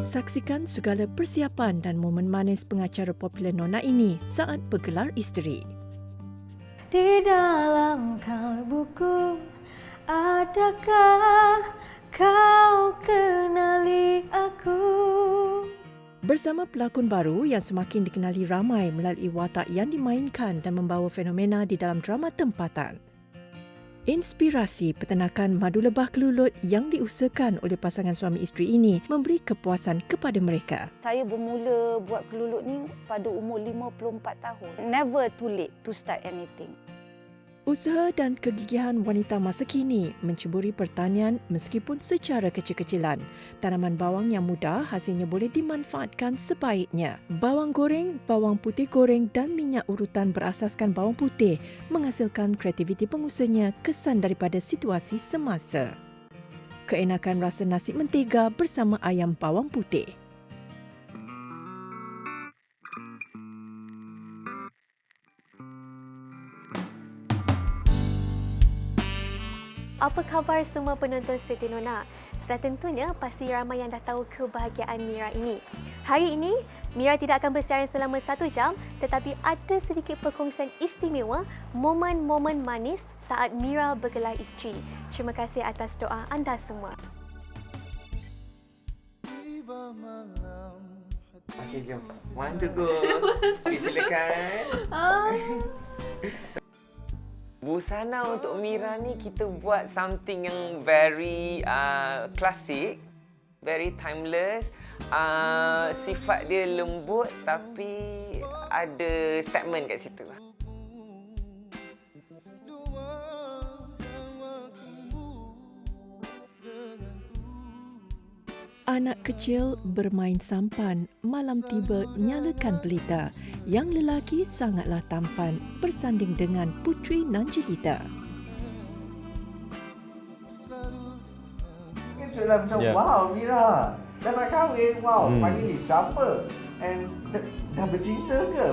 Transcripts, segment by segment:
Saksikan segala persiapan dan momen manis pengacara popular Nona ini saat bergelar isteri. Di dalam kalbuku, adakah kau kenali aku? Bersama pelakon baru yang semakin dikenali ramai melalui watak yang dimainkan dan membawa fenomena di dalam drama tempatan. Inspirasi peternakan madu lebah kelulut yang diusahakan oleh pasangan suami isteri ini memberi kepuasan kepada mereka. Saya bermula buat kelulut ni pada umur 54 tahun. Never too late to start anything. Usaha dan kegigihan wanita masa kini menceburi pertanian meskipun secara kecil-kecilan. Tanaman bawang yang muda hasilnya boleh dimanfaatkan sebaiknya. Bawang goreng, bawang putih goreng dan minyak urutan berasaskan bawang putih menghasilkan kreativiti pengusahanya kesan daripada situasi semasa. Keenakan rasa nasi mentega bersama ayam bawang putih. Apa khabar semua penonton Siti Nona? Sudah tentunya pasti ramai yang dah tahu kebahagiaan Mira ini. Hari ini, Mira tidak akan bersiaran selama 1 jam tetapi ada sedikit perkongsian istimewa momen-momen manis saat Mira bergelar isteri. Terima kasih atas doa anda semua. Okey, jom. 1, 2, go. Okey, silakan. Busana untuk Mira ni kita buat something yang very classic, very timeless. Sifat dia lembut tapi ada statement kat situ. Anak kecil bermain sampan, malam tiba nyalakan pelita. Yang lelaki sangatlah tampan bersanding dengan Puteri Nanjilita. Itu lah macam wow Mira, dah nak kahwin, wow, panggil ni siapa? And dah bercinta ke?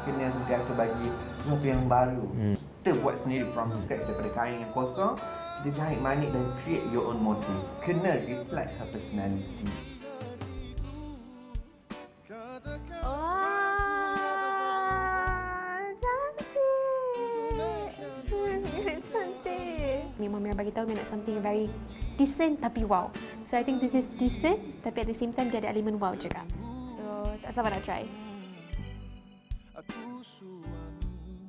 Kena sentiasa bagi sesuatu yang baru. Kita buat sendiri from scratch daripada kain yang kosong. Kita jahit manik dan create your own motif. Kena reflect her personality. Memang Mira bagi tahu Mira nak something very decent tapi wow. So I think this is decent tapi at the same time dia ada elemen wow juga. So tak sabar nak try. Aku suami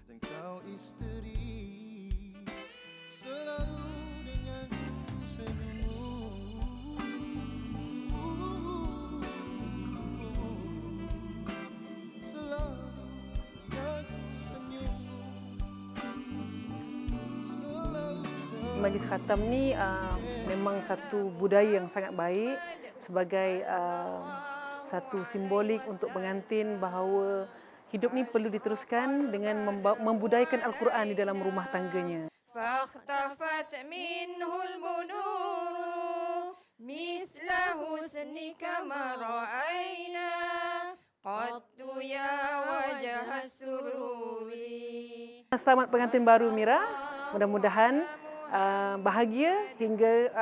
dan kau isteri, selalu denganku senyummu. Selalu denganku senyummu. Majlis khatam ni memang satu budaya yang sangat baik sebagai satu simbolik untuk pengantin bahawa hidup ni perlu diteruskan dengan membudayakan Al-Quran di dalam rumah tangganya. فاختفت منه البدور مثل حسنك ما رأينا قط يا وجه السرور. Selamat pengantin baru Mira. Mudah-mudahan bahagia hingga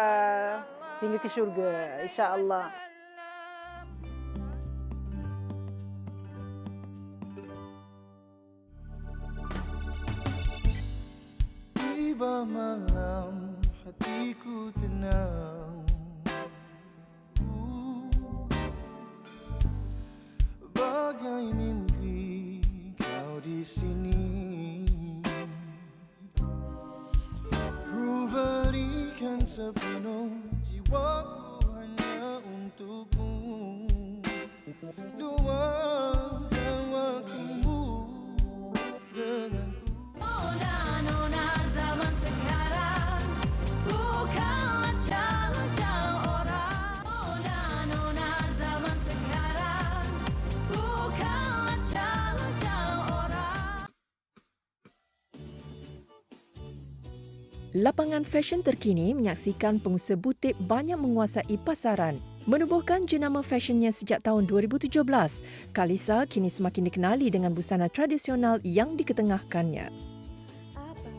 ke syurga, insya-Allah. Tiba malam hatiku tenang, bagai mimpi kau di sini. Ku berikan sepenuh jiwaku hanya untukmu. Luangkan waktumu denganku. Lapangan fashion terkini menyaksikan pengusaha butik banyak menguasai pasaran. Menubuhkan jenama fashionnya sejak tahun 2017, Kalisa kini semakin dikenali dengan busana tradisional yang diketengahkannya.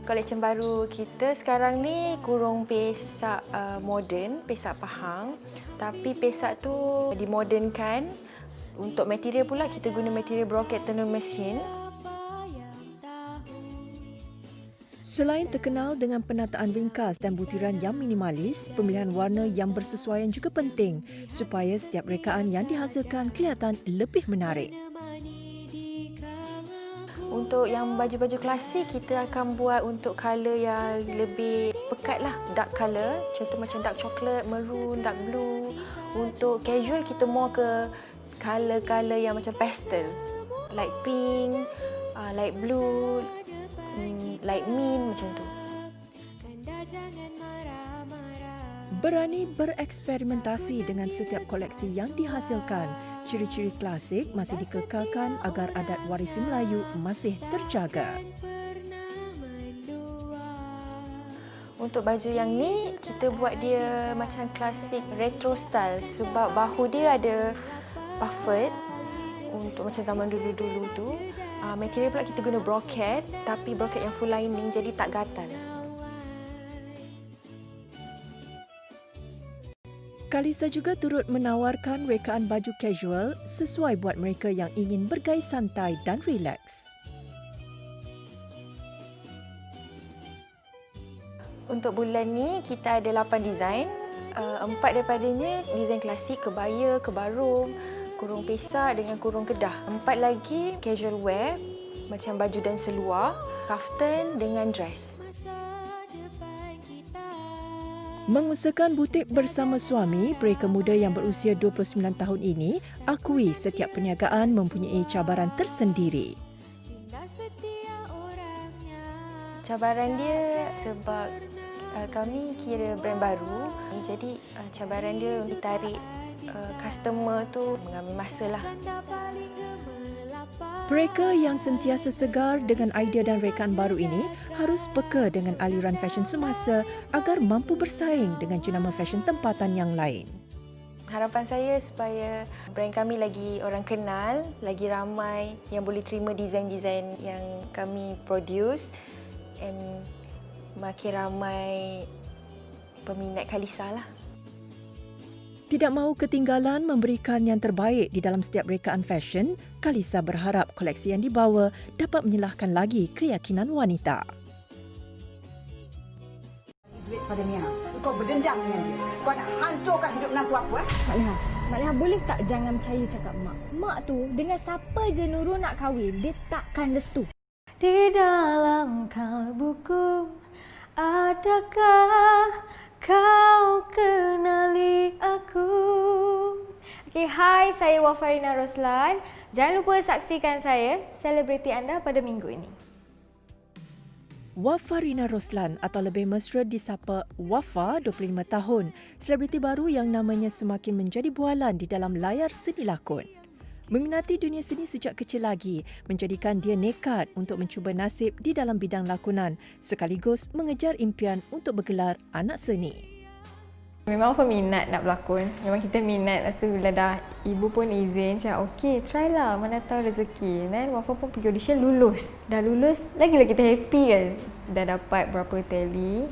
Collection baru kita sekarang ni kurung pesak moden, pesak Pahang. Tapi pesak tu dimodernkan. Untuk material pula kita guna material brocade tenun mesin. Selain terkenal dengan penataan ringkas dan butiran yang minimalis, pemilihan warna yang bersesuaian juga penting supaya setiap rekaan yang dihasilkan kelihatan lebih menarik. Untuk yang baju-baju klasik, kita akan buat untuk colour yang lebih pekat lah, dark colour. Contoh macam dark chocolate, maroon, dark blue. Untuk casual, kita more ke colour-colour yang macam pastel. Light pink, light blue, light mint macam tu. Berani bereksperimentasi dengan setiap koleksi yang dihasilkan. Ciri-ciri klasik masih dikekalkan agar adat warisi Melayu masih terjaga. Untuk baju yang ni, kita buat dia macam klasik retro style sebab bahu dia ada puffet untuk macam zaman dulu-dulu tu. Material pula kita guna brocade, tapi brocade yang full lining jadi tak gatal. Kalisa juga turut menawarkan rekaan baju casual sesuai buat mereka yang ingin bergaya santai dan rileks. Untuk bulan ni kita ada 8 design. 4 daripadanya design klasik, kebaya, kebarung, kurung pesak dengan kurung kedah. 4 lagi casual wear macam baju dan seluar, kaftan dengan dress. Mengusahakan butik bersama suami, mereka muda yang berusia 29 tahun ini akui setiap perniagaan mempunyai cabaran tersendiri. Cabaran dia sebab kami kira brand baru, jadi cabaran dia ditarik customer tu mengambil masa lah. Mereka yang sentiasa segar dengan idea dan rekaan baru ini harus peka dengan aliran fashion semasa agar mampu bersaing dengan jenama fashion tempatan yang lain. Harapan saya supaya brand kami lagi orang kenal, lagi ramai yang boleh terima design-design yang kami produce and makin ramai peminat Kalisa lah. Tidak mahu ketinggalan memberikan yang terbaik di dalam setiap rekaan fashion, Kalisa berharap koleksi yang dibawa dapat menyelahkan lagi keyakinan wanita. Duit pada Mia. Kau berdendam dengan dia. Kau nak hancurkan hidup menantu aku, Mak Leha, boleh tak jangan percaya cakap mak? Mak tu dengan siapa je Nurul nak kahwin, dia takkan restu. Di dalam kalbuku, adakah kau kenali aku? Okay, hai, saya Wafarina Roslan. Jangan lupa saksikan saya, selebriti anda pada minggu ini. Wafarina Roslan atau lebih mesra disapa Wafa, 25 tahun, selebriti baru yang namanya semakin menjadi bualan di dalam layar seni lakon. Meminati dunia seni sejak kecil lagi menjadikan dia nekat untuk mencuba nasib di dalam bidang lakonan sekaligus mengejar impian untuk bergelar anak seni. Memang peminat nak berlakon. Memang kita minat. Lepas tu bila dah ibu pun izin, cakap okey, try lah, mana tahu rezeki. Dan Wafa pun pergi audition, lulus. Dah lulus, lagi-lagi kita happy kan. Dah dapat berapa tally.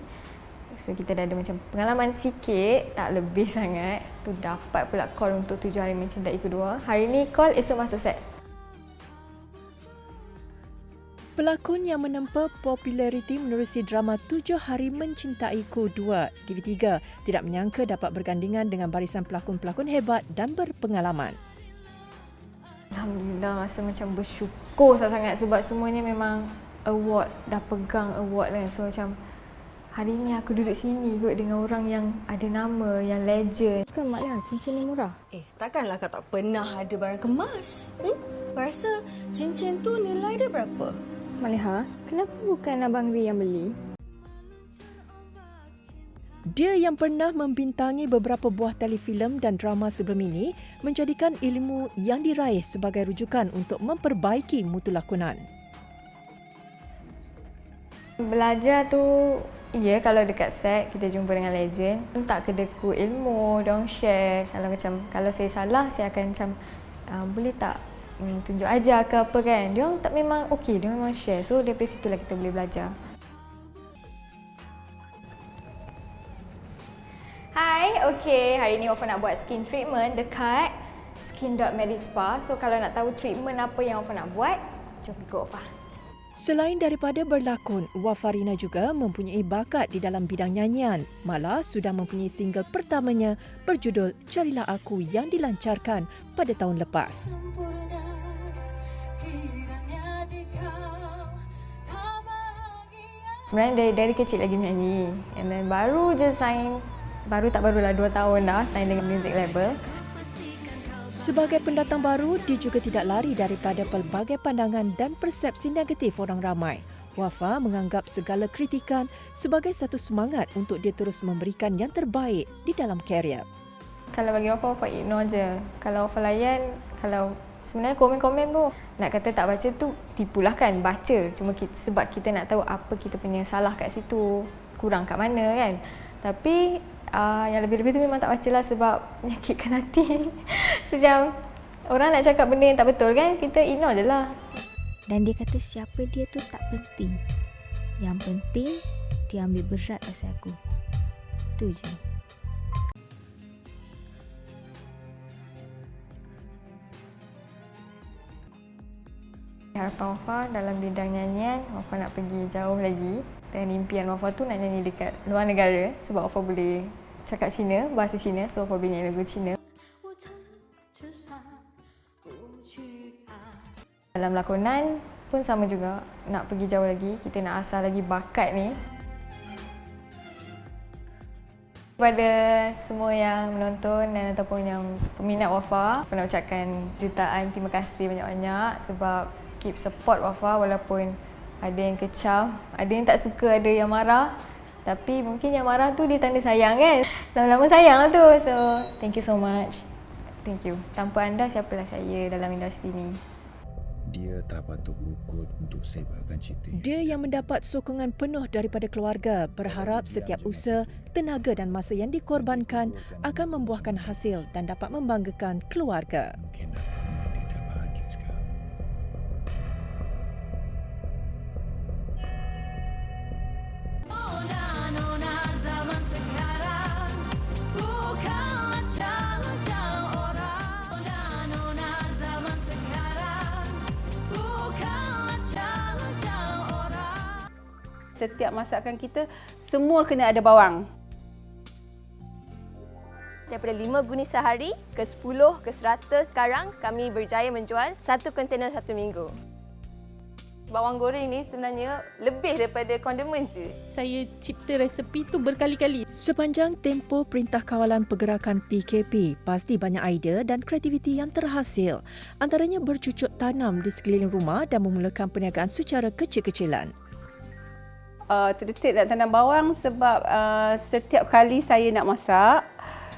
So kita dah ada macam pengalaman sikit, tak lebih sangat. Tu dapat pula call untuk 7 hari mencintai kedua. Hari ni call, esok masuk set. Pelakon yang menempa populariti menerusi drama 7 Hari Mencintaiku 2 TV3 tidak menyangka dapat bergandingan dengan barisan pelakon-pelakon hebat dan berpengalaman. Alhamdulillah, rasa macam bersyukur sangat sebab semuanya memang award, dah pegang award kan. So macam hari ni aku duduk sini kot dengan orang yang ada nama, yang legend. Bukan Mak Leha, cincin ni murah. Takkanlah kau tak pernah ada barang kemas? Kau rasa cincin tu nilai dia berapa? Mak Leha, kenapa bukan Abang Ri yang beli? Dia yang pernah membintangi beberapa buah telefilm dan drama sebelum ini menjadikan ilmu yang diraih sebagai rujukan untuk memperbaiki mutu lakonan. Belajar tu, ya kalau dekat set kita jumpa dengan legend, tak kedeku ilmu, diorang share. Kalau saya salah, saya akan macam boleh tak tunjuk ajar ke apa kan. Diorang tak memang okey, dia memang share. So daripada situlah kita boleh belajar. Hai, okay, hari ni Wafa nak buat skin treatment dekat Skin.Medispa. So kalau nak tahu treatment apa yang Wafa nak buat, jom ikut Wafa. Selain daripada berlakon, Wafarina juga mempunyai bakat di dalam bidang nyanyian. Malah sudah mempunyai single pertamanya berjudul Carilah Aku yang dilancarkan pada tahun lepas. Sebenarnya dari kecil lagi menyanyi. And then baru je sign, barulah 2 tahun dah sign dengan music label. Sebagai pendatang baru, dia juga tidak lari daripada pelbagai pandangan dan persepsi negatif orang ramai. Wafa menganggap segala kritikan sebagai satu semangat untuk dia terus memberikan yang terbaik di dalam karier. Kalau bagi Wafa, Wafa ignore je. Kalau Wafa layan, kalau sebenarnya komen-komen tu nak kata tak baca tu tipulah kan, baca. Cuma sebab kita nak tahu apa kita punya salah kat situ, kurang kat mana kan. Tapi yang lebih-lebih tu memang tak baca lah sebab menyakitkan hati. Macam orang nak cakap benda yang tak betul kan, kita ignore je lah. Dan dia kata siapa dia tu tak penting. Yang penting dia ambil berat pasal aku. Tu je. Harapan Wafa dalam bidang nyanyian, Wafa nak pergi jauh lagi. Dan impian Wafa tu nak nyanyi dekat luar negara sebab Wafa boleh cakap Cina, bahasa Cina, so Wafa boleh nyanyi lagu Cina. Dalam lakonan pun sama juga, nak pergi jauh lagi, kita nak asah lagi bakat ni. Kepada semua yang menonton dan ataupun yang peminat Wafa, Wafa nak ucapkan jutaan terima kasih banyak-banyak sebab keep support Wafa walaupun ada yang kecam, ada yang tak suka, ada yang marah. Tapi mungkin yang marah tu dia tanda sayang kan. Lama-lama sayang lah tu. So, thank you so much. Thank you. Tanpa anda, siapalah saya dalam industri ni. Dia tak patut ukut untuk sebarkan cerita. Dia yang mendapat sokongan penuh daripada keluarga berharap setiap usaha, tenaga dan masa yang dikorbankan akan membuahkan hasil dan dapat membanggakan keluarga. Mungkin aku tidak bahagia sekarang. Setiap masakan kita, semua kena ada bawang. Daripada 5 guni sehari ke 10 ke 100 sekarang, kami berjaya menjual 1 kontena 1 minggu. Bawang goreng ni sebenarnya lebih daripada kondimen je. Saya cipta resepi tu berkali-kali. Sepanjang tempoh Perintah Kawalan Pergerakan PKP, pasti banyak idea dan kreativiti yang terhasil. Antaranya bercucuk tanam di sekeliling rumah dan memulakan perniagaan secara kecil-kecilan. Terdetik nak tanam bawang sebab setiap kali saya nak masak,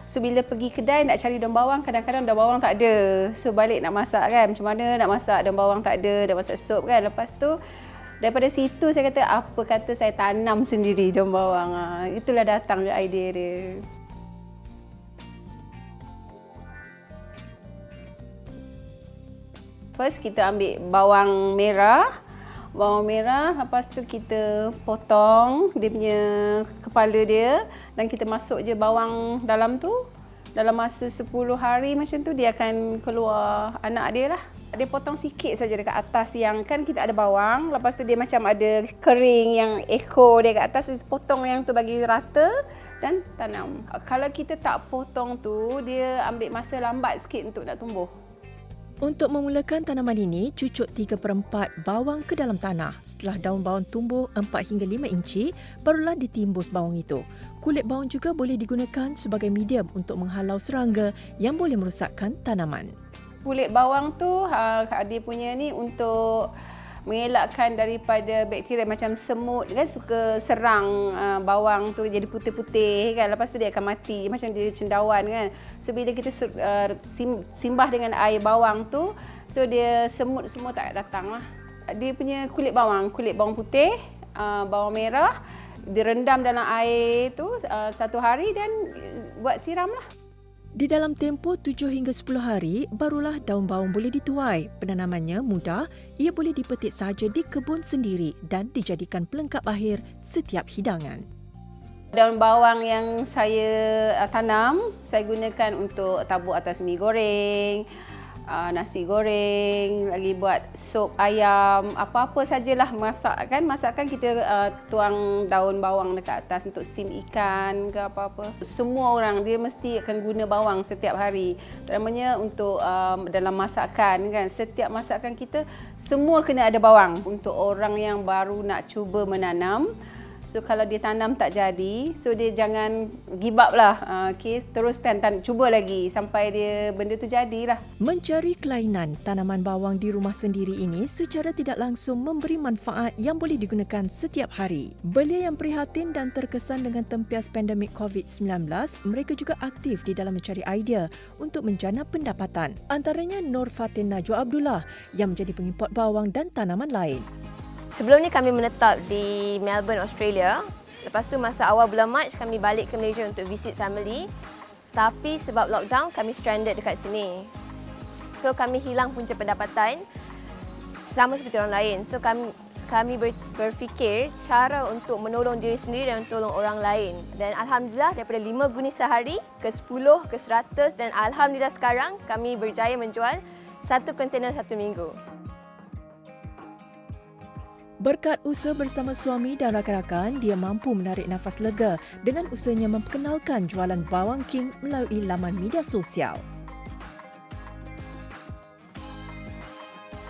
so bila pergi kedai nak cari daun bawang, kadang-kadang daun bawang tak ada. So balik nak masak kan, macam mana nak masak daun bawang tak ada, dah masak sup kan. Lepas tu daripada situ saya kata apa kata saya tanam sendiri daun bawang. Itulah datang je idea dia. First kita ambil bawang merah. Bawang merah, lepas tu kita potong dia punya kepala dia dan kita masuk je bawang dalam tu. Dalam masa 10 hari macam tu dia akan keluar anak dia lah. Dia potong sikit saja dekat atas yang kan kita ada bawang, lepas tu dia macam ada kering yang ekor dia kat atas, potong yang tu bagi rata dan tanam. Kalau kita tak potong tu, dia ambil masa lambat sikit untuk nak tumbuh. Untuk memulakan tanaman ini, cucuk 3/4 bawang ke dalam tanah. Setelah daun bawang tumbuh 4 hingga 5 inci, barulah ditimbus bawang itu. Kulit bawang juga boleh digunakan sebagai medium untuk menghalau serangga yang boleh merosakkan tanaman. Kulit bawang tu dia punya ni untuk mengelakkan daripada bakteria macam semut kan suka serang bawang tu jadi putih-putih kan, lepas tu dia akan mati macam dia cendawan kan. So bila kita simbah dengan air bawang tu, so dia semut semua tak datang lah. Dia punya kulit bawang putih, bawang merah direndam dalam air tu 1 hari dan buat siram lah. Di dalam tempoh 7 hingga 10 hari, barulah daun bawang boleh dituai. Penanamannya mudah, ia boleh dipetik sahaja di kebun sendiri dan dijadikan pelengkap akhir setiap hidangan. Daun bawang yang saya tanam, saya gunakan untuk tabur atas mi goreng, nasi goreng, lagi buat sup ayam, apa-apa sajalah masakan kita tuang daun bawang dekat atas untuk steam ikan ke apa-apa. Semua orang dia mesti akan guna bawang setiap hari. Terutamanya untuk dalam masakan kan, setiap masakan kita semua kena ada bawang. Untuk orang yang baru nak cuba menanam, so kalau dia tanam tak jadi, so dia jangan give up lah. Teruskan cuba lagi sampai dia benda tu jadilah. Mencari kelainan tanaman bawang di rumah sendiri ini secara tidak langsung memberi manfaat yang boleh digunakan setiap hari. Belia yang prihatin dan terkesan dengan tempias pandemik COVID-19, mereka juga aktif di dalam mencari idea untuk menjana pendapatan. Antaranya Nur Fatin Najwa Abdullah yang menjadi pengimport bawang dan tanaman lain. Sebelum ni kami menetap di Melbourne, Australia. Lepas tu masa awal bulan Mac kami balik ke Malaysia untuk visit family. Tapi sebab lockdown kami stranded dekat sini. So kami hilang punca pendapatan sama seperti orang lain. So kami berfikir cara untuk menolong diri sendiri dan tolong orang lain. Dan alhamdulillah daripada 5 guni sehari ke 10 ke 100 dan alhamdulillah sekarang kami berjaya menjual 1 kontena 1 minggu. Berkat usaha bersama suami dan rakan-rakan, dia mampu menarik nafas lega dengan usahanya memperkenalkan jualan bawang king melalui laman media sosial.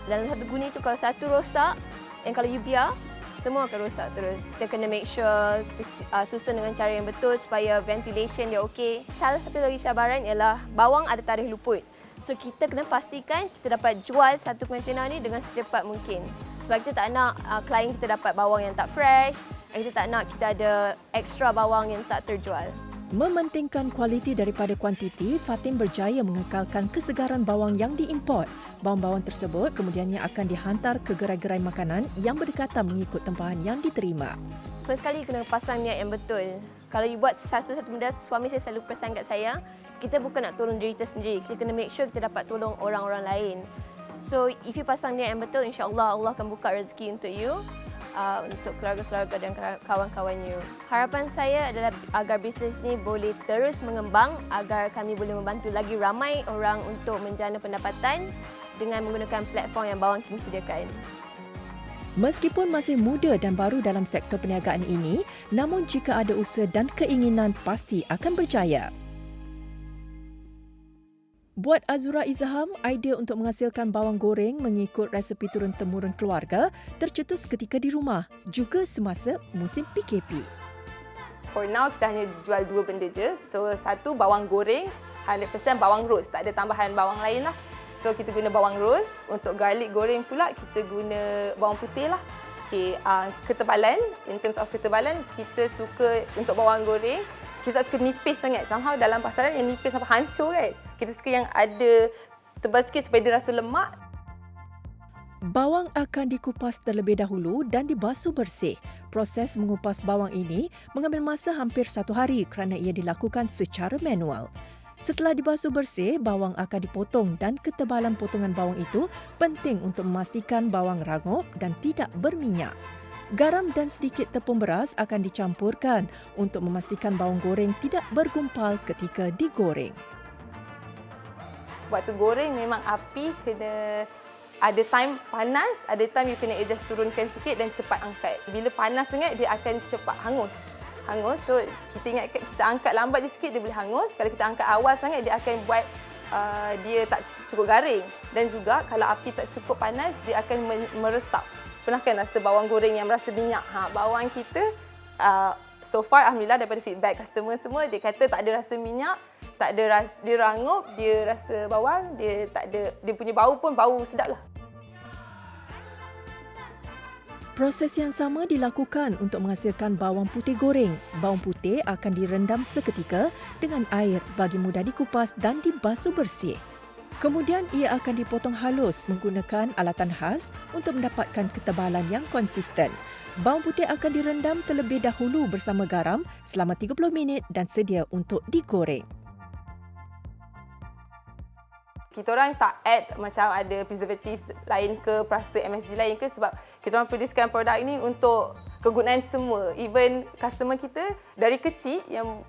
Dalam satu guni tu kalau satu rosak, dan kalau you biar, semua akan rosak terus. Kita kena make sure kita susun dengan cara yang betul supaya ventilation dia okey. Salah satu lagi cabaran ialah bawang ada tarikh luput. So kita kena pastikan kita dapat jual 1 kontena ni dengan secepat mungkin. Sebab kita tak nak klien kita dapat bawang yang tak fresh, dan kita tak nak kita ada ekstra bawang yang tak terjual. Mementingkan kualiti daripada kuantiti, Fatin berjaya mengekalkan kesegaran bawang yang diimport. Bawang-bawang tersebut kemudiannya akan dihantar ke gerai-gerai makanan yang berdekatan mengikut tempahan yang diterima. First kali kena pasang niat yang betul. Kalau you buat satu benda, suami saya selalu pesan kat saya, kita bukan nak tolong diri kita sendiri, kita kena make sure kita dapat tolong orang-orang lain. So, if you pasang niat yang betul, insya-Allah Allah akan buka rezeki untuk you, untuk keluarga-keluarga dan kawan-kawan you. Harapan saya adalah agar bisnes ni boleh terus mengembang, agar kami boleh membantu lagi ramai orang untuk menjana pendapatan dengan menggunakan platform yang Bawang King sediakan. Meskipun masih muda dan baru dalam sektor perniagaan ini, namun jika ada usaha dan keinginan, pasti akan berjaya. Buat Azura Izham, idea untuk menghasilkan bawang goreng mengikut resepi turun-temurun keluarga tercetus ketika di rumah, juga semasa musim PKP. For now, kita hanya jual 2 benda je. So, satu bawang goreng, 100% bawang roast. Tak ada tambahan bawang lain lah. So, kita guna bawang roast. Untuk garlic goreng pula, kita guna bawang putih lah. Okay, ketebalan, in terms of ketebalan, kita suka untuk bawang goreng, kita tak suka nipis sangat. Somehow dalam pasaran yang nipis sampai hancur kan. Kita suka yang ada tebal sikit supaya dia rasa lemak. Bawang akan dikupas terlebih dahulu dan dibasuh bersih. Proses mengupas bawang ini mengambil masa hampir 1 hari kerana ia dilakukan secara manual. Setelah dibasuh bersih, bawang akan dipotong dan ketebalan potongan bawang itu penting untuk memastikan bawang rangup dan tidak berminyak. Garam dan sedikit tepung beras akan dicampurkan untuk memastikan bawang goreng tidak bergumpal ketika digoreng. Waktu goreng memang api kena ada time panas, ada time you kena adjust turunkan sikit dan cepat angkat. Bila panas sangat dia akan cepat hangus. So kita ingat kita angkat lambat je sikit dia boleh hangus. Kalau kita angkat awal sangat dia akan buat dia tak cukup garing. Dan juga kalau api tak cukup panas dia akan meresap. Pernah kan rasa bawang goreng yang berasa minyak? Bawang kita so far alhamdulillah daripada feedback customer semua dia kata tak ada rasa minyak, tak ada rasa, dia rangup, dia rasa bawang, dia tak ada, dia punya bau pun bau sedap lah. Proses yang sama dilakukan untuk menghasilkan bawang putih goreng. Bawang putih akan direndam seketika dengan air bagi mudah dikupas dan dibasuh bersih. Kemudian ia akan dipotong halus menggunakan alatan khas untuk mendapatkan ketebalan yang konsisten. Bawang putih akan direndam terlebih dahulu bersama garam selama 30 minit dan sedia untuk digoreng. Kita orang tak add macam ada preservatives lain ke, perasa MSG lain ke sebab kita orang producekan produk ini untuk kegunaan semua. Even customer kita dari kecil yang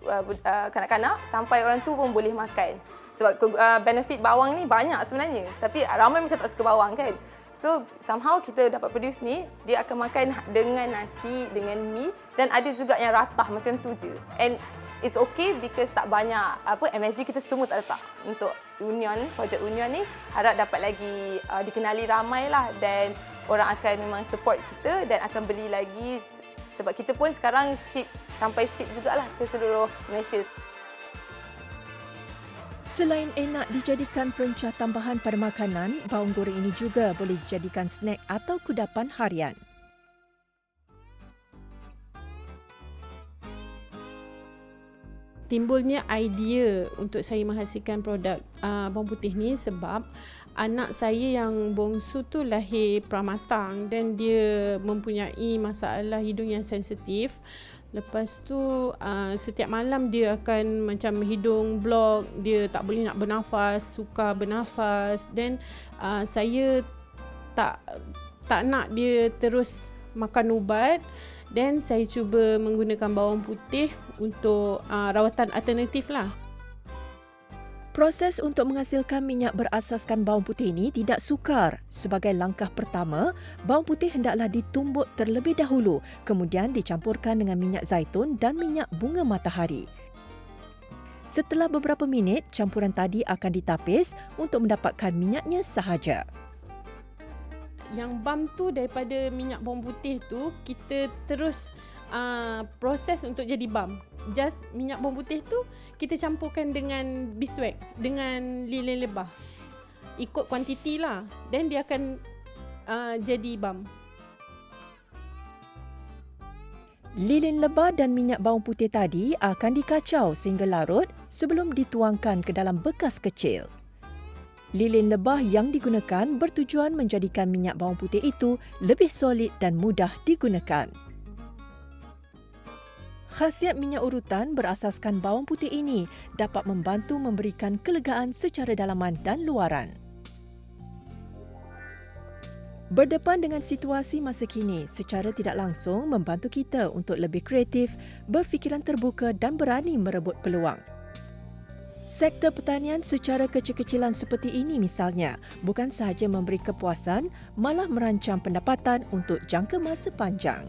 kanak-kanak sampai orang tua pun boleh makan. Sebab benefit bawang ni banyak sebenarnya. Tapi ramai macam tak suka bawang kan. So somehow kita dapat produce ni, dia akan makan dengan nasi, dengan mi dan ada juga yang ratah macam tu je. And it's okay because tak banyak MSG kita semua tak letak. Untuk Union, projek Union ni harap dapat lagi dikenali ramai lah dan orang akan memang support kita dan akan beli lagi sebab kita pun sekarang sampai ship jugalah ke seluruh Malaysia. Selain enak dijadikan perencah tambahan pada makanan, bawang goreng ini juga boleh dijadikan snack atau kudapan harian. Timbulnya idea untuk saya menghasilkan produk bawang putih ni sebab anak saya yang bongsu tu lahir pramatang dan dia mempunyai masalah hidung yang sensitif. Lepas tu setiap malam dia akan macam hidung blok, dia tak boleh nak bernafas, sukar bernafas dan saya tak nak dia terus makan ubat. Dan saya cuba menggunakan bawang putih untuk rawatan alternatif lah. Proses untuk menghasilkan minyak berasaskan bawang putih ini tidak sukar. Sebagai langkah pertama, bawang putih hendaklah ditumbuk terlebih dahulu, kemudian dicampurkan dengan minyak zaitun dan minyak bunga matahari. Setelah beberapa minit, campuran tadi akan ditapis untuk mendapatkan minyaknya sahaja. Yang balm tu daripada minyak bawang putih tu kita terus proses untuk jadi balm. Just minyak bawang putih tu kita campurkan dengan beeswax, dengan lilin lebah. Ikut kuantiti lah. Dan dia akan jadi balm. Lilin lebah dan minyak bawang putih tadi akan dikacau sehingga larut sebelum dituangkan ke dalam bekas kecil. Lilin lebah yang digunakan bertujuan menjadikan minyak bawang putih itu lebih solid dan mudah digunakan. Khasiat minyak urutan berasaskan bawang putih ini dapat membantu memberikan kelegaan secara dalaman dan luaran. Berdepan dengan situasi masa kini secara tidak langsung membantu kita untuk lebih kreatif, berfikiran terbuka dan berani merebut peluang. Sektor pertanian secara kecil-kecilan seperti ini misalnya, bukan sahaja memberi kepuasan, malah merancang pendapatan untuk jangka masa panjang.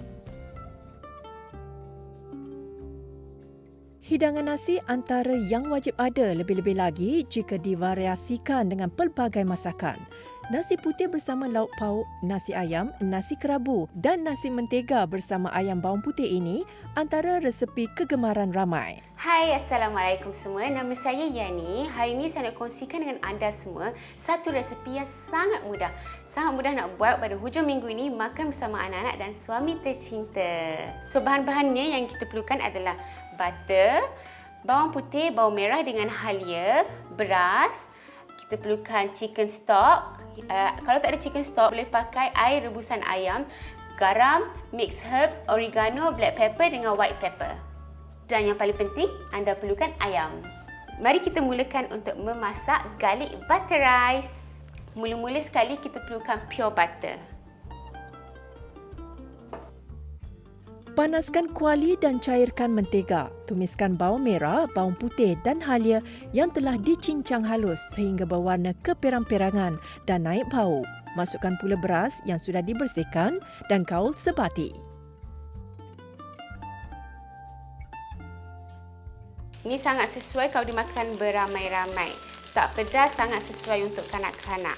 Hidangan nasi antara yang wajib ada lebih-lebih lagi jika divariasikan dengan pelbagai masakan. Nasi putih bersama lauk pauk, nasi ayam, nasi kerabu dan nasi mentega bersama ayam bawang putih ini antara resepi kegemaran ramai. Hai, Assalamualaikum semua. Nama saya Yani. Hari ini saya nak kongsikan dengan anda semua satu resepi yang sangat mudah. Sangat mudah nak buat pada hujung minggu ini makan bersama anak-anak dan suami tercinta. So, bahan-bahannya yang kita perlukan adalah butter, bawang putih, bawang merah dengan halia, beras. Kita perlukan chicken stock. Kalau tak ada chicken stock, boleh pakai air rebusan ayam, garam, mixed herbs, oregano, black pepper dengan white pepper. Dan yang paling penting, anda perlukan ayam. Mari kita mulakan untuk memasak garlic butter rice. Mula-mula sekali kita perlukan pure butter. Panaskan kuali dan cairkan mentega. Tumiskan bawang merah, bawang putih dan halia yang telah dicincang halus sehingga berwarna keperang-perangan dan naik bau. Masukkan pula beras yang sudah dibersihkan dan kaul sebati. Ini sangat sesuai kalau dimakan beramai-ramai. Tak pedas, sangat sesuai untuk kanak-kanak.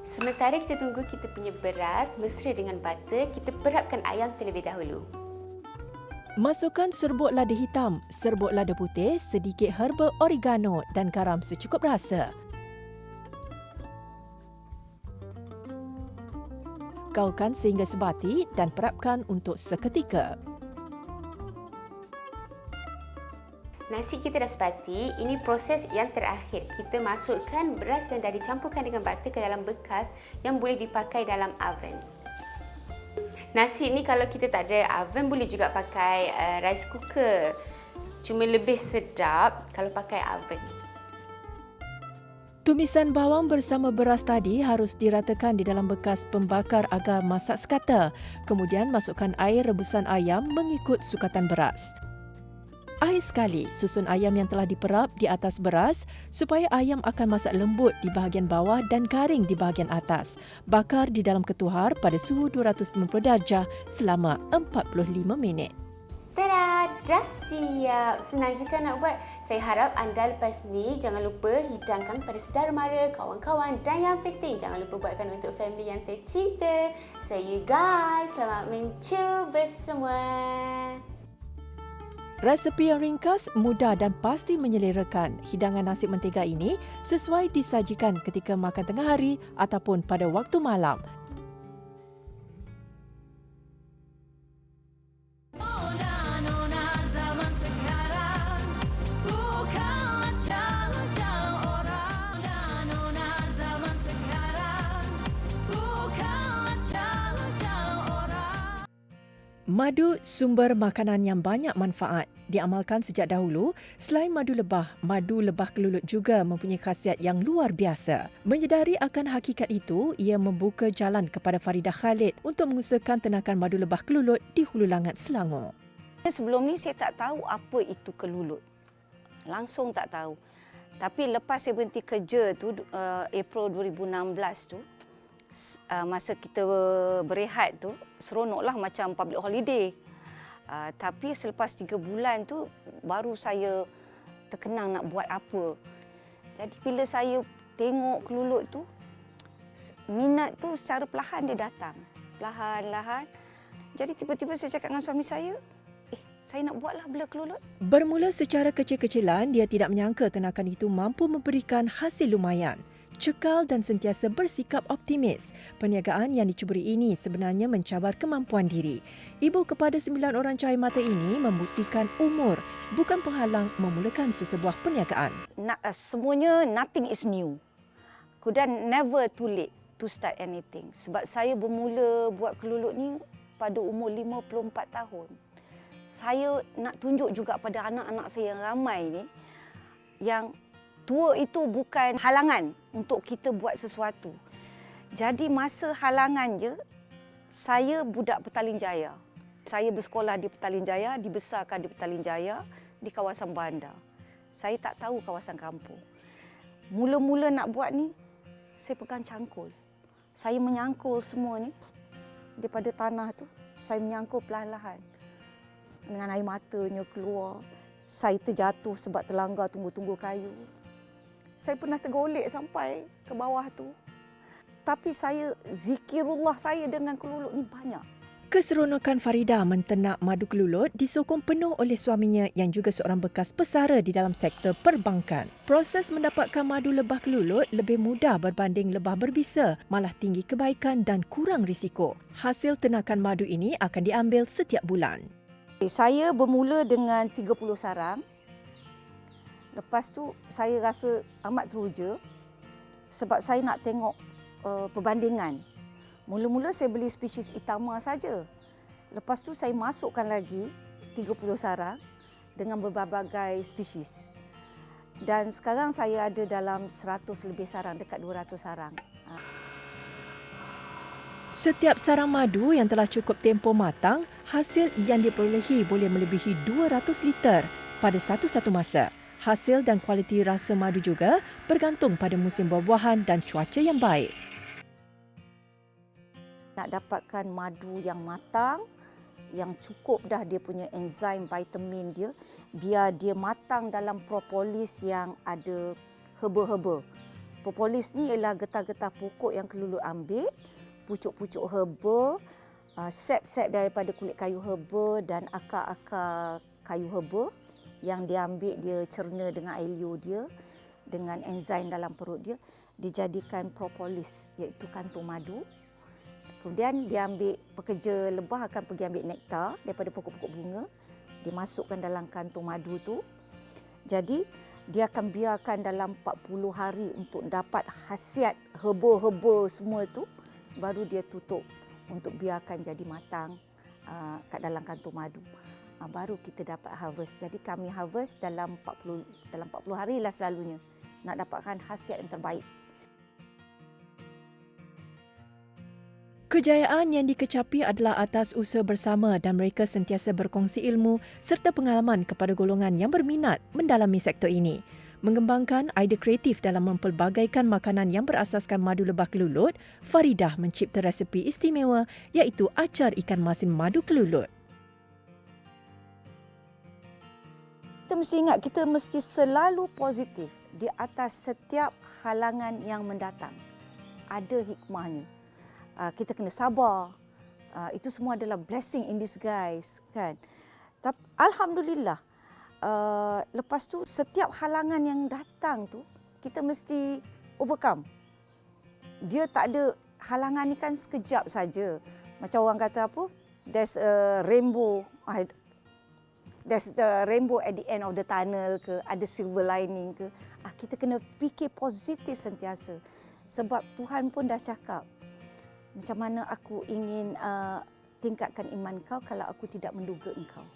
Sementara kita tunggu kita punya beras mesra dengan butter, kita perapkan ayam terlebih dahulu. Masukkan serbuk lada hitam, serbuk lada putih, sedikit herba oregano dan garam secukup rasa. Gaulkan sehingga sebati dan perapkan untuk seketika. Nasi kita dah sebati, ini proses yang terakhir. Kita masukkan beras yang dah dicampurkan dengan butter ke dalam bekas yang boleh dipakai dalam oven. Nasi ni kalau kita tak ada oven, boleh juga pakai rice cooker. Cuma lebih sedap kalau pakai oven. Tumisan bawang bersama beras tadi harus diratakan di dalam bekas pembakar agar masak sekata. Kemudian masukkan air rebusan ayam mengikut sukatan beras. Akhir sekali, susun ayam yang telah diperap di atas beras supaya ayam akan masak lembut di bahagian bawah dan garing di bahagian atas. Bakar di dalam ketuhar pada suhu 250 darjah selama 45 minit. Tada! Dah siap. Senang jika nak buat. Saya harap anda lepas ni jangan lupa hidangkan pada saudara mara, kawan-kawan dan yang penting jangan lupa buatkan untuk family yang tercinta. So you guys, selamat mencuba semua. Resepi yang ringkas, mudah dan pasti menyelerakan. Hidangan nasi mentega ini sesuai disajikan ketika makan tengah hari ataupun pada waktu malam. Madu sumber makanan yang banyak manfaat. Diamalkan sejak dahulu, selain madu lebah kelulut juga mempunyai khasiat yang luar biasa. Menyedari akan hakikat itu, ia membuka jalan kepada Farida Khalid untuk mengusahakan tenakan madu lebah kelulut di Hulu Langat, Selangor. Sebelum ni saya tak tahu apa itu kelulut. Langsung tak tahu. Tapi lepas saya berhenti kerja tu, April 2016 tu, masa kita berehat tu, seronoklah macam public holiday. Tapi selepas 3 bulan tu, baru saya terkenang nak buat apa. Jadi bila saya tengok kelulut tu, minat tu secara perlahan dia datang. Perlahan-lahan. Jadi tiba-tiba saya cakap dengan suami saya nak buatlah bela kelulut. Bermula secara kecil-kecilan, dia tidak menyangka tenakan itu mampu memberikan hasil lumayan. Cekal dan sentiasa bersikap optimis. Perniagaan yang dicuburi ini sebenarnya mencabar kemampuan diri. Ibu kepada 9 orang cahaya mata ini membuktikan umur bukan penghalang memulakan sesebuah perniagaan. Semuanya nothing is new. Kemudian never too late to start anything. Sebab saya bermula buat kelulut ni pada umur 54 tahun. Saya nak tunjuk juga pada anak-anak saya yang ramai ni yang tua itu bukan halangan untuk kita buat sesuatu. Jadi masa halangan je, saya budak Petaling Jaya. Saya bersekolah di Petaling Jaya, dibesarkan di Petaling Jaya, di kawasan bandar. Saya tak tahu kawasan kampung. Mula-mula nak buat ni, saya pegang cangkul. Saya menyangkul semua ni daripada tanah tu. Saya menyangkul perlahan-lahan. Dengan air matanya keluar. Saya terjatuh sebab terlanggar tunggu-tunggu kayu. Saya pernah tergolek sampai ke bawah tu. Tapi zikirullah saya dengan kelulut ni banyak. Keseronokan Farida menternak madu kelulut disokong penuh oleh suaminya yang juga seorang bekas pesara di dalam sektor perbankan. Proses mendapatkan madu lebah kelulut lebih mudah berbanding lebah berbisa, malah tinggi kebaikan dan kurang risiko. Hasil ternakan madu ini akan diambil setiap bulan. Saya bermula dengan 30 sarang. Lepas tu saya rasa amat teruja sebab saya nak tengok perbandingan. Mula-mula saya beli spesies Itama saja. Lepas tu saya masukkan lagi 30 sarang dengan berbagai spesies. Dan sekarang saya ada dalam 100 lebih sarang, dekat 200 sarang. Setiap sarang madu yang telah cukup tempoh matang, hasil yang diperolehi boleh melebihi 200 liter pada satu-satu masa. Hasil dan kualiti rasa madu juga bergantung pada musim buah-buahan dan cuaca yang baik. Nak dapatkan madu yang matang, yang cukup dah dia punya enzim, vitamin dia, biar dia matang dalam propolis yang ada herba-herba. Propolis ni ialah getah-getah pokok yang kelulut ambil, pucuk-pucuk herba, sep-sep daripada kulit kayu herba dan akar-akar kayu herba yang dia ambil, dia cerna dengan air liur dia, dengan enzim dalam perut dia, dijadikan propolis iaitu kantung madu. Kemudian dia ambil, pekerja lebah akan pergi ambil nektar daripada pokok-pokok bunga, dimasukkan dalam kantung madu tu. Jadi dia akan biarkan dalam 40 hari untuk dapat khasiat herba-herba semua tu, baru dia tutup untuk biarkan jadi matang kat dalam kantung madu. baru kita dapat harvest. Jadi kami harvest dalam 40 hari lah selalunya nak dapatkan hasil yang terbaik. Kejayaan yang dikecapi adalah atas usaha bersama dan mereka sentiasa berkongsi ilmu serta pengalaman kepada golongan yang berminat mendalami sektor ini. Mengembangkan idea kreatif dalam mempelbagaikan makanan yang berasaskan madu lebah kelulut, Faridah mencipta resepi istimewa iaitu acar ikan masin madu kelulut. Kita mesti ingat, kita mesti selalu positif di atas setiap halangan yang mendatang. Ada hikmahnya. Kita kena sabar. Itu semua adalah blessing in disguise, kan? Tapi alhamdulillah, lepas tu setiap halangan yang datang tu kita mesti overcome. Dia tak ada, halangan ni kan sekejap saja. Macam orang kata apa? There's a rainbow. There's the rainbow at the end of the tunnel ke, ada silver lining ke. Kita kena fikir positif sentiasa. Sebab Tuhan pun dah cakap, macam mana aku ingin tingkatkan iman kau kalau aku tidak menduga engkau.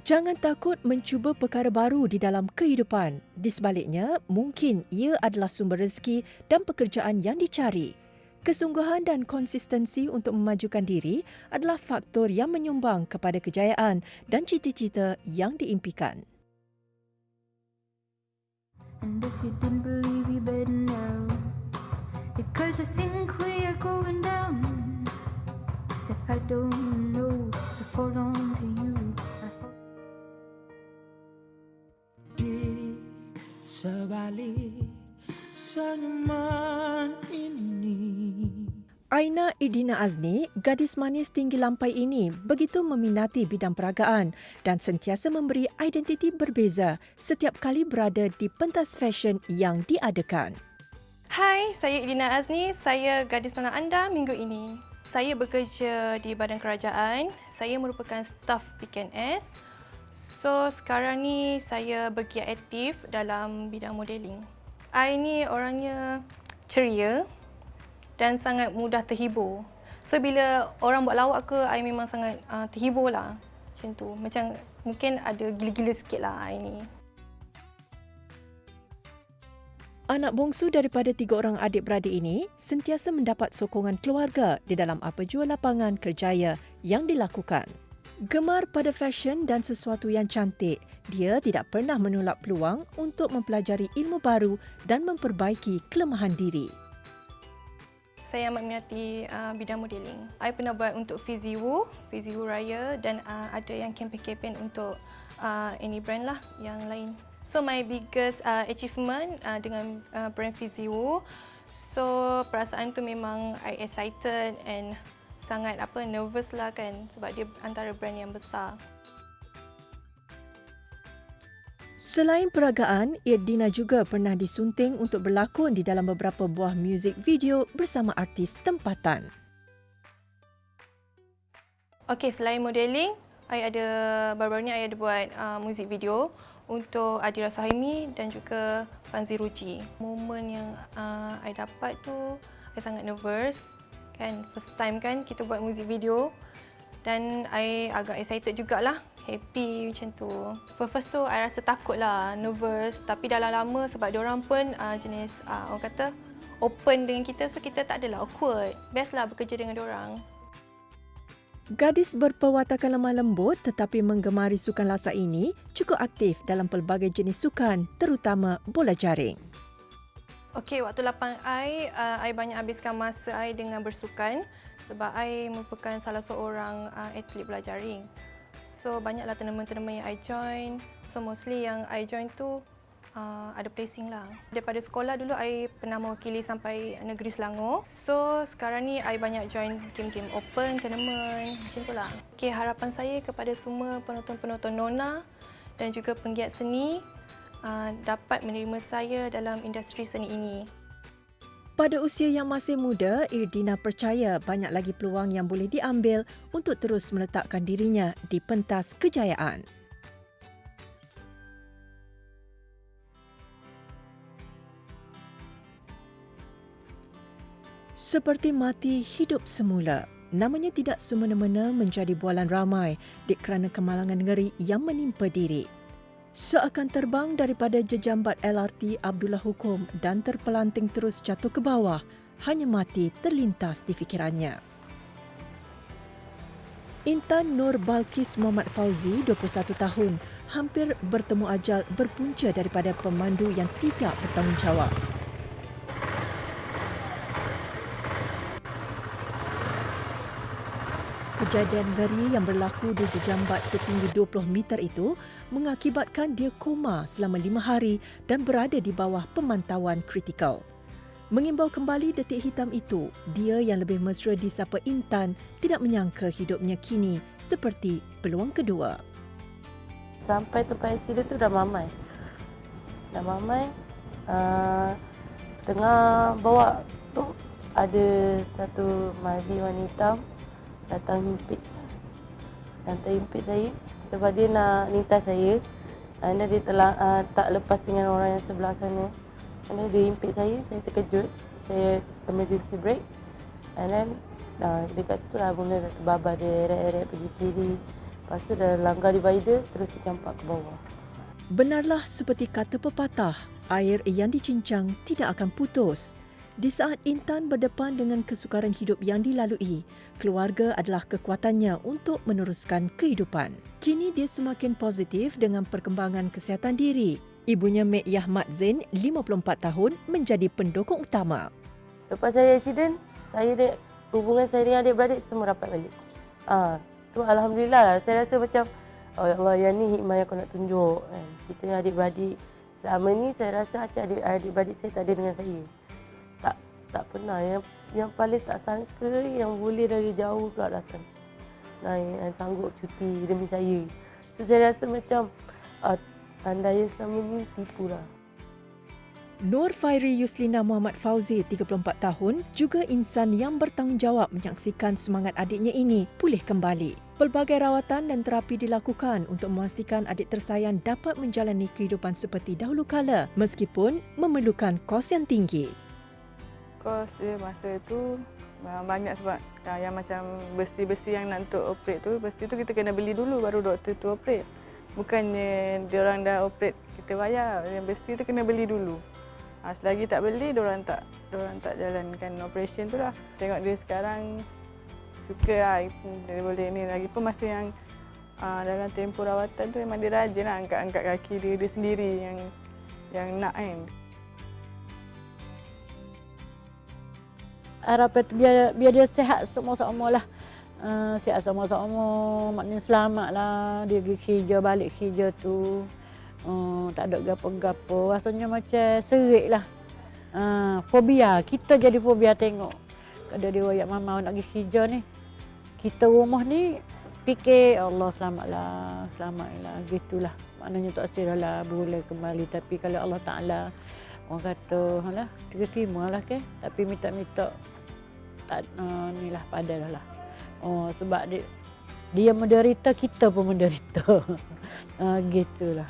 Jangan takut mencuba perkara baru di dalam kehidupan. Di sebaliknya, mungkin ia adalah sumber rezeki dan pekerjaan yang dicari. Kesungguhan dan konsistensi untuk memajukan diri adalah faktor yang menyumbang kepada kejayaan dan cita-cita yang diimpikan. And if you didn't believe, you better know. Because I think we are going down. If I don't know, so hold on to you. Di sebalik senyuman ini. Aina Irdina Azni, gadis manis tinggi lampai ini begitu meminati bidang peragaan dan sentiasa memberi identiti berbeza setiap kali berada di pentas fashion yang diadakan. Hai, saya Irdina Azni. Saya gadis tanah anda minggu ini. Saya bekerja di Badan Kerajaan. Saya merupakan staf PKNS. So, sekarang ni saya bergiat aktif dalam bidang modeling. I ni orangnya ceria dan sangat mudah terhibur. So, bila orang buat lawak ke, I memang sangat terhibur lah. Macam tu. Macam mungkin ada gila-gila sikit lah I ni. Anak bongsu daripada 3 orang adik-beradik ini sentiasa mendapat sokongan keluarga di dalam apa jua lapangan kerjaya yang dilakukan. Gemar pada fashion dan sesuatu yang cantik, dia tidak pernah menolak peluang untuk mempelajari ilmu baru dan memperbaiki kelemahan diri. Saya amat minati bidang modeling. I pernah buat untuk Fiziwu Raya dan ada yang kempen-kempen untuk any brand lah yang lain. So my biggest achievement dengan brand Fiziwu, so perasaan tu memang I excited and sangat nervous lah kan sebab dia antara brand yang besar. Selain peragaan, Irdina juga pernah disunting untuk berlakon di dalam beberapa buah muzik video bersama artis tempatan. Okey, selain modeling, baru-baru ni I ada buat muzik video untuk Adira Suhaimi dan juga Panzi Ruji. Momen yang I dapat tu, I sangat nervous. Kan, first time kan kita buat muzik video dan I agak excited jugalah, happy macam tu. First tu I rasa takut lah, nervous, tapi dah lama sebab diorang pun jenis orang kata open dengan kita, so kita tak adalah awkward. Best lah bekerja dengan diorang. Gadis berperwatakan lemah lembut tetapi menggemari sukan lasak ini cukup aktif dalam pelbagai jenis sukan, terutama bola jaring. Okey, waktu lapang I banyak habiskan masa I dengan bersukan sebab I merupakan salah seorang atlet bola jaring. So, banyaklah tournament-tournament yang I join. So, mostly yang I join tu ada placing lah. Daripada sekolah dulu, I pernah mewakili sampai negeri Selangor. So, sekarang ni I banyak join game-game open, tournament, macam tu lah. Okey, harapan saya kepada semua penonton-penonton Nona dan juga penggiat seni dapat menerima saya dalam industri seni ini. Pada usia yang masih muda, Irdina percaya banyak lagi peluang yang boleh diambil untuk terus meletakkan dirinya di pentas kejayaan. Seperti mati hidup semula, Namanya tidak semena-mena menjadi bualan ramai kerana kemalangan ngeri yang menimpa diri. Seakan terbang daripada jejambat LRT Abdullah Hukum dan terpelanting terus jatuh ke bawah, hanya mati terlintas di fikirannya. Intan Nur Balkis Muhammad Fauzi, 21 tahun, hampir bertemu ajal berpunca daripada pemandu yang tidak bertanggungjawab. Kejadian ngeri yang berlaku di jejambat setinggi 20 meter itu mengakibatkan dia koma selama 5 hari dan berada di bawah pemantauan kritikal. Mengimbau kembali detik hitam itu, dia yang lebih mesra disapa Intan tidak menyangka hidupnya kini seperti peluang kedua. Sampai tempat accident tu dah mamai. Tengah bawa tu ada satu mahdi wanita datang himpit saya sebab dia nak lintas saya. Dan dia tak lepas dengan orang yang sebelah sana. And then dia himpit saya terkejut. Saya emergency brake. And then dekat situ lah mula dah terbabar, dia eret-eret pergi kiri. Lepas tu dah langgar divider, terus tercampak ke bawah. Benarlah seperti kata pepatah, air yang dicincang tidak akan putus. Di saat Intan berdepan dengan kesukaran hidup yang dilalui, keluarga adalah kekuatannya untuk meneruskan kehidupan. Kini dia semakin positif dengan perkembangan kesihatan diri. Ibunya Mek Yahmat Zain, 54 tahun, menjadi pendukung utama. Lepas saya accident, hubungan saya dengan adik-beradik semua rapat balik. Tu Alhamdulillah, saya rasa macam, oh ya Allah, yang ni hikmah yang aku nak tunjuk. Kita dengan adik-beradik, selama ni saya rasa adik-beradik saya tak ada dengan saya. Tak pernah. Yang paling tak sangka yang boleh dari jauh pula datang. Yang sanggup cuti demi saya. So saya rasa macam anda yang selama ni tipu lah. Nur Fairi Yuslina Muhammad Fauzi, 34 tahun, juga insan yang bertanggungjawab menyaksikan semangat adiknya ini pulih kembali. Pelbagai rawatan dan terapi dilakukan untuk memastikan adik tersayang dapat menjalani kehidupan seperti dahulu kala meskipun memerlukan kos yang tinggi. Kos dia masa tu banyak sebab yang macam besi-besi yang nak untuk operate tu, besi tu kita kena beli dulu baru doktor tu operate. Bukannya diorang dah operate kita bayar, yang besi tu kena beli dulu. Selagi tak beli, diorang tak jalankan operation tu lah. Tengok dia sekarang suka lah, dia boleh ni. Lagipun masa yang dalam tempoh rawatan tu memang dia rajin lah angkat-angkat kaki dia sendiri yang nak kan. Harapan biar dia sihat semua-semua lah. Sihat semua-semua, maknanya selamat lah. Dia pergi kerja, balik kerja tu. Tak ada gapo-gapo. Rasanya macam serik lah. Fobia, kita jadi fobia tengok. Ada dia wayak mama nak pergi kerja ni. Kita rumah ni fikir Allah selamatlah. Gitulah. Maknanya tak sirahlah boleh kembali. Tapi kalau Allah Ta'ala orang kata, alah, terima lah kan. Tapi minta-minta tak ni lah padan lah. Sebab dia menderita, kita pun menderita. Gitulah.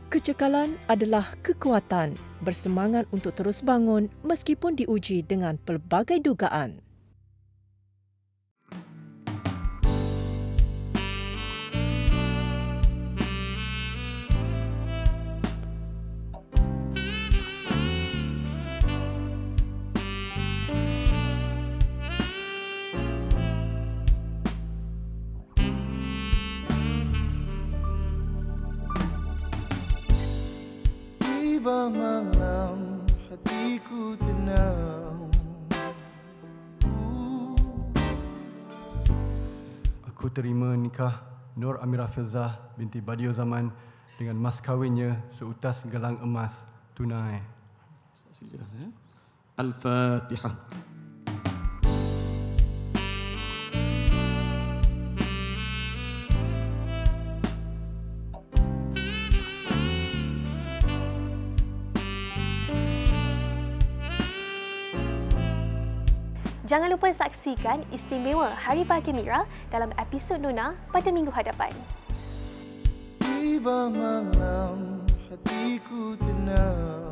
Kecekalan adalah kekuatan, bersemangat untuk terus bangun meskipun diuji dengan pelbagai dugaan. Tiba malam hatiku tenang. Aku terima nikah Nur Amirah Filzah binti Badiou Zaman dengan mas kahwinnya seutas gelang emas tunai. Al-Fatihah. Jangan lupa saksikan istimewa Hari Bahagia Mira dalam episod Nona pada minggu hadapan. Tiba malam hatiku tenang.